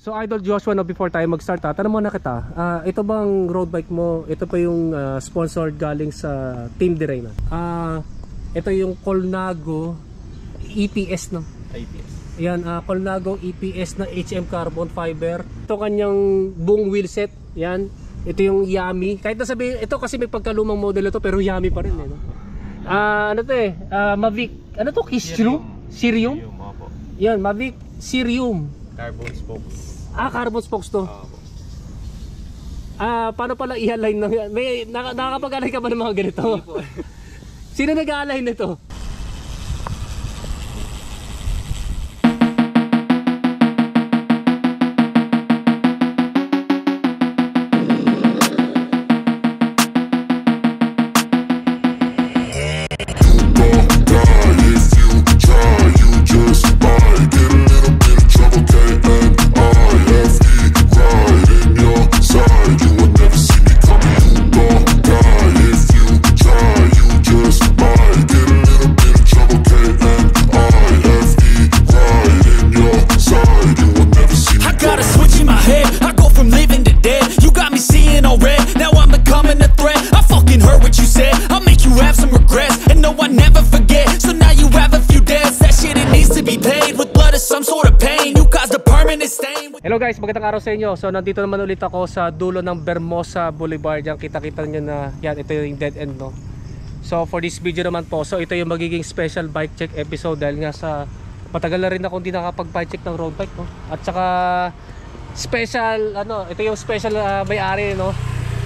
So Idol Joshua, no, before tayo mag-start, tanong muna kita, ito bang road bike mo, ito pa yung sponsored galing sa Team Direyna? Ito yung Colnago EPS, no? EPS. Yan, Colnago EPS na HM carbon fiber. Ito kanyang buong wheelset, yan. Ito yung Yami. Kahit na sabihin, ito kasi may pagkalumang model ito pero Yami pa rin, eh, no? Ano to eh, Mavic, ano to? Sirium? Yan, Mavic Sirium. Carbon spokes. Carbon spokes to. Paano pala i-align ng yan? May nakakapag-align ka ba ng mga ganito? Sino nag-a-align nito? Hello guys, magandang araw sa inyo. So nandito naman ulit ako sa dulo ng Bermosa Boulevard. Yan, kita-kita nyo na yan, ito yung dead end, no? So for this video naman po, so ito yung magiging special bike check episode dahil nga sa matagal na rin ako hindi nakapag-bike check ng road bike, no? At saka special, ito yung special may-ari, no?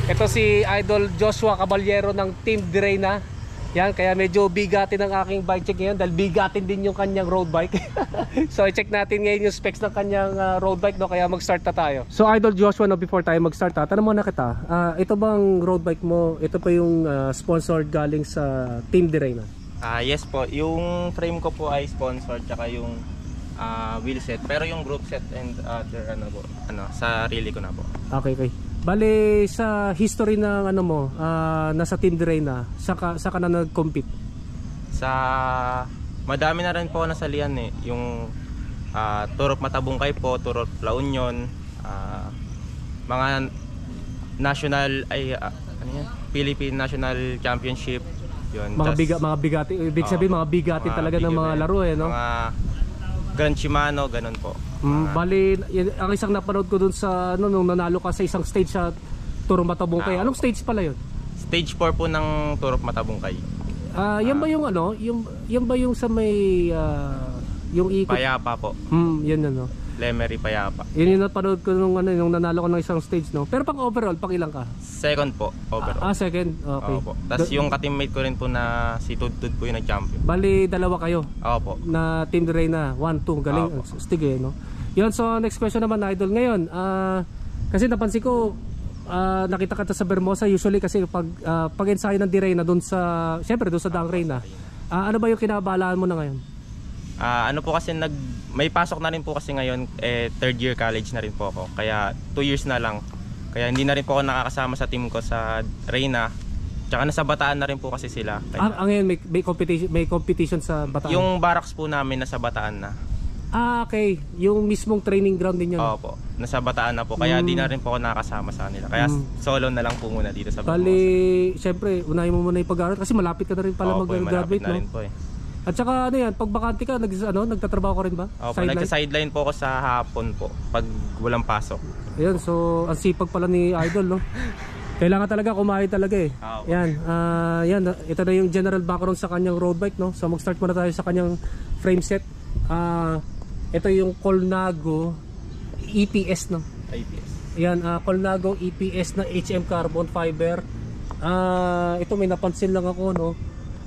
Ito si Idol Joshua Caballero ng Team Direyna. Yan, kaya medyo bigatin ang aking bike check ngayon dahil bigatin din yung kanyang road bike. So i-check natin ngayon yung specs ng kanyang road bike, no? Kaya mag-start na tayo. So Idol Joshua, no, before tayo mag-start, tanong muna kita, ito bang road bike mo, ito pa yung sponsored galing sa Team Direyna? Yes po, yung frame ko po ay sponsored tsaka yung wheel set, pero yung group set and other sarili ko na po. Okay. Bale, sa history ng mo, nasa Team Direyna, saka na nag-compete? Madami na rin po nasalihan eh. Yung Turok Matabungkay po, Turok La Union, mga national Philippine National Championship. Yun, mga bigati, ibig sabihin mga bigati talaga ng mga laro, eh, no? Mga Grand Shimano, ganun po. Bali, ang isang napanood ko dun sa nung nanalo ka sa isang stage sa Turok Matabungkay. Anong stage pala yun? Stage 4 po ng Turok Matabungkay. Yan ba yung yan ba yung sa may yung ikot? Payapa po. Yan Lemery Payapa. Yun yung napanood ko nung nanalo ko ng isang stage, no? Pero pang overall, pang ilang ka? Second po, overall. Second. Okay. Opo. Tapos yung ka-teammate ko rin po na si Tudtud po yung nag-champion. Bali, dalawa kayo? Opo. Na Team Direyna, 1-2, galing. Stig, eh, no? Yun, so next question naman, Idol. Ngayon, kasi napansin ko, nakita ka sa Bermosa usually kasi pag ensayo ng Direyna doon sa, syempre doon sa Dang Reyna. Ano ba yung kinabalaan mo na ngayon? Ano po kasi may pasok na rin po kasi ngayon, third year college na rin po ako. Kaya 2 years na lang. Kaya hindi na rin po ako nakakasama sa team ko sa Reyna. Tsaka nasa Bataan na rin po kasi sila. Ngayon may competition sa Bataan? Yung barracks po namin nasa Bataan na. Okay. Yung mismong training ground din yun? Opo. Nasa Bataan na po. Kaya di na rin po ako nakakasama sa nila. Kaya solo na lang po muna dito sa Bermosa. Bali, syempre, unahin mo muna yung pag-aaral kasi malapit ka na rin pala mag-graduate, no? Na rin po eh. At saka pag bakante ka, nagtatrabaho ka rin ba? Opo, nagsa-sideline po ako sa hapon po pag walang pasok. Ayun, so ang sipag pala ni Idol, no? Kailangan talaga kumain talaga eh. Yan, ito na yung general background sa kanyang road bike, no? So mag-start muna tayo sa kanyang frame set. Ito yung Colnago EPS, no? EPS. Yan, Colnago EPS na HM carbon fiber. Ito may napansin lang ako, no?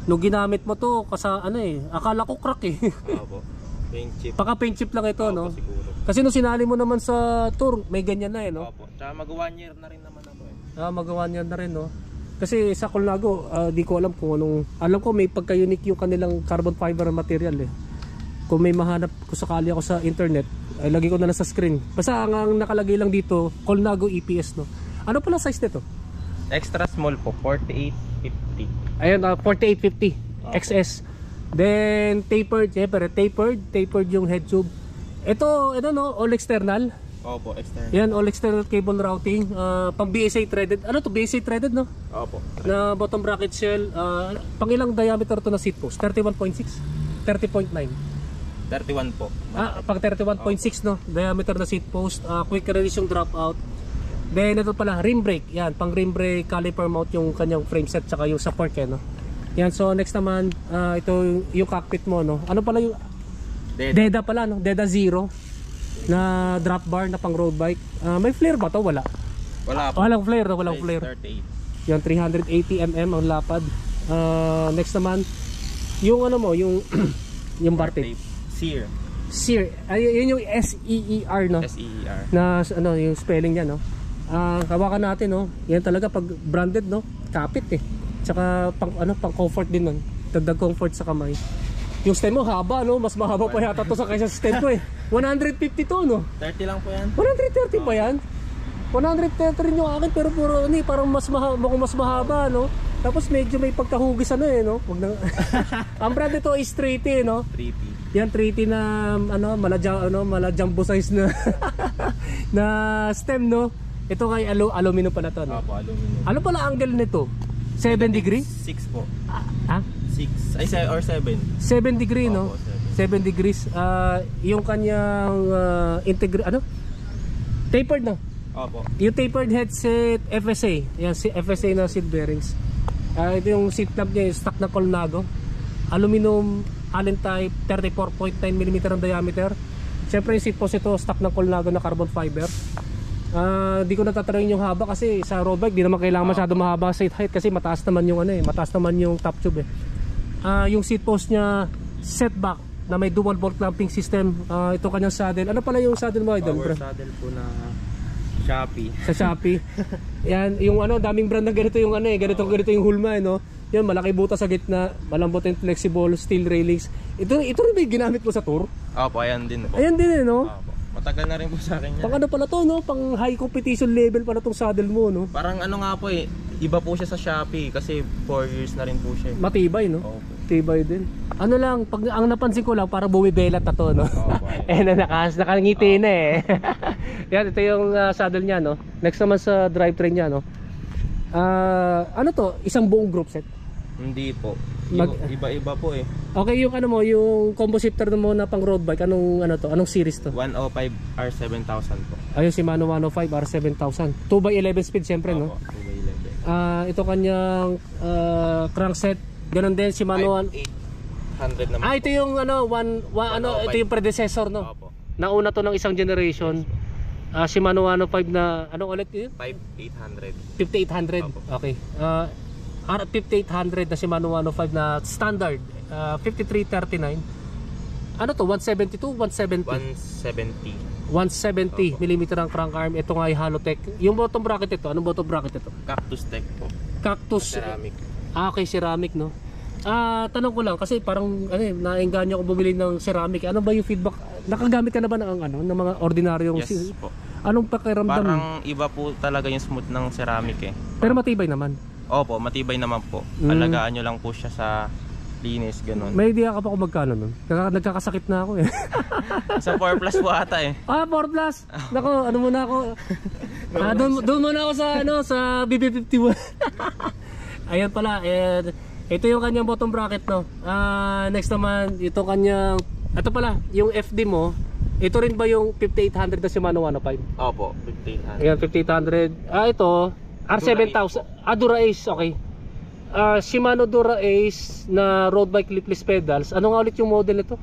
Nung ginamit mo to, akala ko crack eh. Opo. Paint chip. Baka paint chip lang ito, no? Siguro. Kasi nung sinali mo naman sa tour, may ganyan na eh, no? Opo. Tsaka mag 1 year na rin naman ako eh. Mag 1 year na rin, no? Kasi sa Colnago, di ko alam kung anong, alam ko may pagka-unique yung kanilang carbon fiber material eh. Kung may mahanap ko sakali ako sa internet, ay lagi ko na lang sa screen. Basta ang nakalagay lang dito, Colnago EPS, no? Ano pala size nito? Extra small po, 4850. Ayun, 4850 XS. Then tapered, tapered yung head tube. Ito no, all external. Opo, external. Yan, all external cable routing. Pang BSA threaded. Ano to? BSA threaded, no? Opo. Na bottom bracket shell. Pang ilang diameter to na seat post? 31.6? 30.9? 31 po. Pang 31.6, no? Diameter na seat post. Quick release yung dropout. Then ito pala, rim brake. Yan, pang rim brake, caliper mount yung kanyang frame set tsaka yung support no? Yan, so next naman, ito yung cockpit mo, no? Ano pala yung DEDA pala, no? DEDA 0 na drop bar na pang road bike. May flare ba to? Wala. Wala po. Walang flare, no? Walang flare. 38. Yan, 380 mm ang lapad. Next naman, yung ano mo, yung yung bar tape. Sear. Yun yung SEER, no? SEER. Na ano, yung spelling niya, no? Hawakan natin, no? Yan talaga pag branded, no? Kapit eh. Tsaka pang comfort din nun. Dagdag comfort sa kamay. Yung stem mo haba, no? Mas mahaba pa yata to sa kaysa stem ko eh. 150 to, no? 30 lang po yan. 130 pa yan? 130 rin yung akin pero puro ano eh, parang mas mahaba, no? Tapos medyo may pagkahugis ano eh, no? Wag na. Ang brand ito is 3T, no? 3T. Yan 3T na mala jumbo size na na stem, no? Ito kay aluminum pala to, no? Opo, aluminum. Ano pala angle nito? 7 degree? 6 po. 6 ay 7 or 7. 7 degree, no? Opo, 7 degrees. Yung kanyang tapered, no? Opo. Yung tapered headset FSA. Yan, FSA na seat bearings. Ito yung seat knob niya, stock na Colnago. Aluminum Allen type, 34.9mm ang diameter. Siyempre yung seat post ito, stock na Colnago na carbon fiber. Di ko natatanungin yung haba kasi sa road bike di naman kailangan masyado mahaba seat height kasi mataas naman yung mataas naman yung top tube eh. Yung seat post niya setback na may dual bolt clamping system. Ito kanyang saddle. Ano pala yung saddle mo, Idol? Power saddle po na Shopee. Sa Shopee. Yan, yung daming brand na ganito yung ganito yung hulma, no? Yan, malaki butas sa gitna, malambot and flexible steel railings. Ito rin ba yung ginamit mo sa tour? Opo, ayan din po. Ayan din no? Opo. Matagal na rin po sa akin yan. Pang ano pala to, no? Pang high competition level pala tong saddle mo, no? Parang ano nga po eh, iba po siya sa Shopee kasi 4 years na rin po siya. Matibay, no? Opo. Matibay din. Ano lang, ang napansin ko lang, parang bumibelat na to, no? Opo. Nakangiti na eh. Yan, ito yung saddle niya, no? Next naman sa drivetrain niya, no? Ano to? Isang buong group set? Hindi po. Iba-iba po eh. Okay, yung yung combo shifter mo na pang road bike, anong series to? 105 R7000 po. Ayun, Shimano 105 R7000. 2x11 speed syempre, no? Opo, 2x11. Ito kanyang crankset. Ganon din Shimano 800 naman. ito yung ito yung predecessor, no? Opo. Nauna to ng isang generation. Shimano 105 na ulit yun? 5800. 5800. Opo. Okay. 5800 na Shimano 105 na standard. 5339. Ano to? 172, 170? 170 mm ang crank arm. Ito nga ay Halotech. Yung bottom bracket ito, anong bottom bracket ito? Cactus Tech po. Cactus. Ceramic. Okay, ceramic, no? Tanong ko lang kasi parang naengganyo ako bumili ng ceramic. Ano ba yung feedback? Nakagamit ka na ba ng ng mga ordinaryong Yes po. Anong pakiramdam? Parang iba po talaga yung smooth ng ceramic eh. Pero matibay naman. Opo, matibay naman po. Alagaan nyo lang po siya sa linis, ganun. May idea ka pa kung magkano nun? Nagkakasakit na ako eh. Sa 4 plus po ata eh. 4 plus. Nako, muna ako. Doon muna ako sa BB51. Ayan pala, ito yung kanyang bottom bracket, no. Next naman, ito pala, yung FD mo. Ito rin ba yung 5800 na Shimano 105? Opo, 5800. Ayan, 5800. Ito R7000. Dura Ace, okay. Shimano Dura Ace na road bike lipless pedals. Ano nga ulit yung model nito?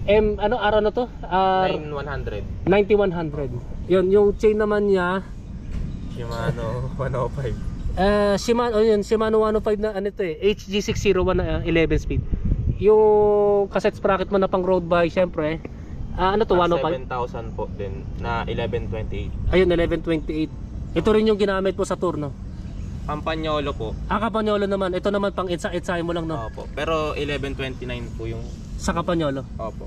R to? 9100. 9100. Yun, yung chain naman niya Shimano 105. Shimano 105 na HG601 na 11 speed. Yung cassette sprocket mo na pang road bike, syempre. 105? 7,000 po din na 1128. Ayun, 1128. Ito rin yung ginamit mo sa tour, no? Pampanyolo po. Kapanyolo naman. Ito naman pang itsa-itsahin mo lang, no? Opo. Pero 1129 po yung sa Kapanyolo. Opo.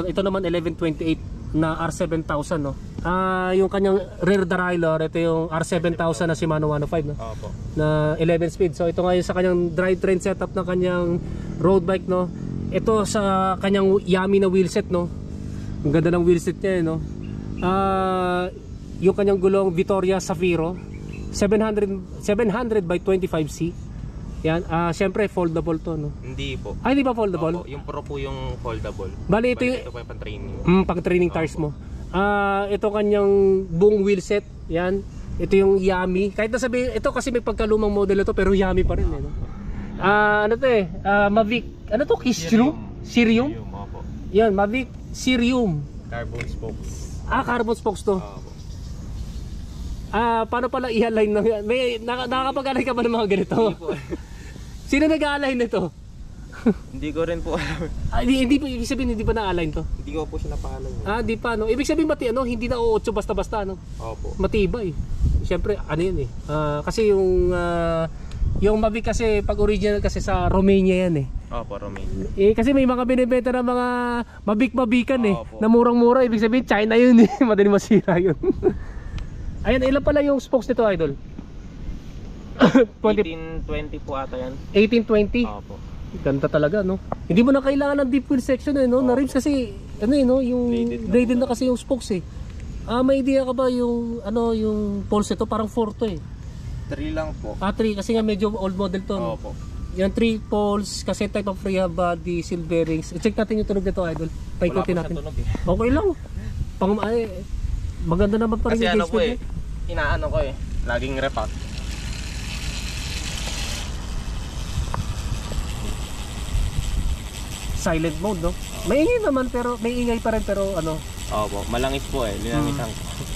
Ito naman 1128 na R7000, no? Yung kanyang rear derailleur, ito yung R7000 na Shimano 105, no? Opo. Na 11 speed. So ito nga yung sa kanyang drivetrain setup ng kanyang road bike, no? Ito sa kanyang Yami na wheelset, no? Ang ganda ng wheelset niya, no? Yung kanyang gulong Vittoria Zafiro 700 by 25C. Yan, syempre foldable to, no? Hindi po. Ay, hindi ba foldable? Opo, yung Pro po yung foldable. Bali, ito Ito po yung pang-training. pang training tires mo. Ito kanyang buong wheel set. Yan. Ito yung Yami. Kahit na sabi, ito kasi may pagkalumang model ito pero Yami pa rin, eh, no? Ano to eh? Mavic. Ano to? Sirium? Sirium? Opo. Yan, Mavic Sirium. Carbon spokes. Carbon spokes to. Opo. Paano pala i-align ng... May, nakakapag-align ka ba ng mga ganito? Hindi po. Sino nag-align nito? Hindi ko rin po alam. Hindi pa, ibig sabihin hindi pa na-align to? Hindi ko po siya napaalam. Di pa, no? Ibig sabihin hindi na uotso basta-basta, no? Opo. Matibay. Siyempre, ano yun eh. Kasi yung Mavic kasi, pag original kasi sa Romania yan eh. Opo, Romain. Kasi may mga binibenta ng mga Mavic-Mavican eh. Opo. Na murang-mura. Ibig sabihin, China yun eh. Madali masira yun. Ayan, ilan pala yung spokes nito, idol? 1820 po ata yan. 1820? Opo. Ganda talaga, no? Hindi mo na kailangan ng deep wheel section eh, no? Na rims kasi, no? Yung graded na kasi yung spokes eh. May idea ka ba yung, yung poles ito? Parang 4 to eh. 3 lang po. 3 kasi nga medyo old model to, no? Opo. Yung 3 poles, kasi type of rehab body, seal bearings. I-check natin yung tunog nito, idol. Paikutin natin. Tunog, eh. Okay lang. Maganda naman pa rin Kasi yung ano po engagement inaano ko laging repack. Silent mode, no? Maingay naman pero may ingay pa rin pero Opo, malangis po linangisan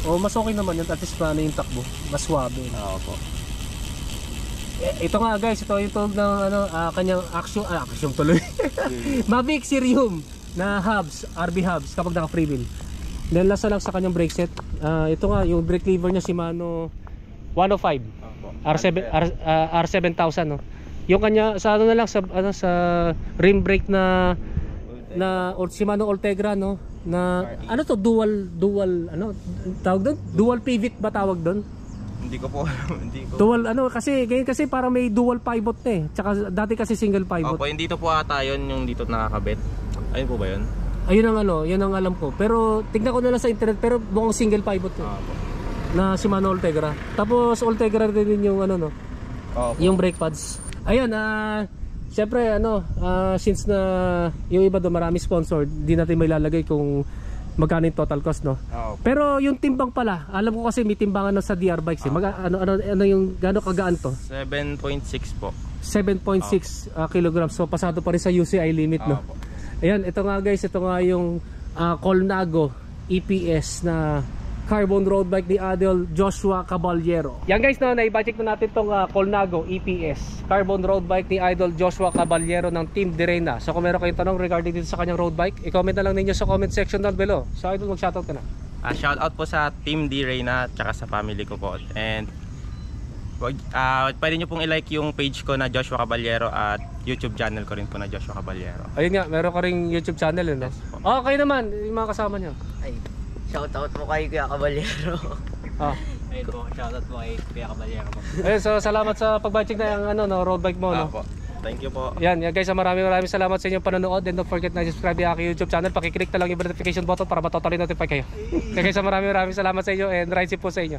ko. mas okay naman yun, at least paano yung takbo, mas swabe. Opo. Ito nga guys, ito yung tunog ng kanyang action tuloy. Mavic Sirium na hubs, RB hubs kapag naka freewheel. Then lasa lang sa kanyang brake set. Ito nga yung brake lever niya Shimano 105. Opo. R7000, no. Yung kanya sa na lang sa rim brake na Shimano Ultegra, no, na dual tawag doon, dual pivot ba tawag doon? Hindi ko po hindi ko. Dual kasi ganyan kasi parang may dual pivot na eh. Tsaka dati kasi single pivot. Opo, hindi to po ata yun yung dito nakakabit. Ayun po ba yun? Ayun ang yan ang alam ko. Pero tignan ko na lang sa internet, pero mukhang single pivot eh. Opo. Na Shimano Ultegra. Tapos Ultegra din yung Opo. yung brake pads. Ayun, syempre since na yung iba doon marami sponsored, di natin may lalagay kung magkano yung total cost, no. Opo. Pero yung timbang pala, alam ko kasi may timbangan sa DR bikes eh. Ano yung gaano kagaan to? 7.6 po. 7.6 kilograms. So pasado pa rin sa UCI limit, no. Opo. Ayan, ito nga guys, ito nga yung Colnago EPS na carbon road bike ni Idol Joshua Caballero. Yan guys, na-budget na natin tong Colnago EPS carbon road bike ni Idol Joshua Caballero ng Team Direna. So kung meron kayong tanong regarding dito sa kanyang road bike, i-comment na lang ninyo sa comment section down below. So Idol, mag-shoutout ka na. Shoutout po sa Team Direna tsaka sa family ko po. And pwede nyo pong i-like yung page ko na Joshua Caballero at YouTube channel ko rin po na Joshua Caballero. Ayun nga, meron ka ring YouTube channel, no? Yes, po. Okay naman, yung mga kasama nyo. Ay, shoutout mo kay Kuya Caballero. Ayun po, shoutout po kay Kuya Caballero po. Ayun, so salamat sa pag-budget na yung road bike mo, no? Po. Thank you po. Yan guys, maraming salamat sa inyong panonood, and don't forget na subscribe yung aking YouTube channel. Pakiclick na lang yung notification button para matotally notify kayo. Kaya guys, maraming salamat sa inyo, and ride safe po sa inyo.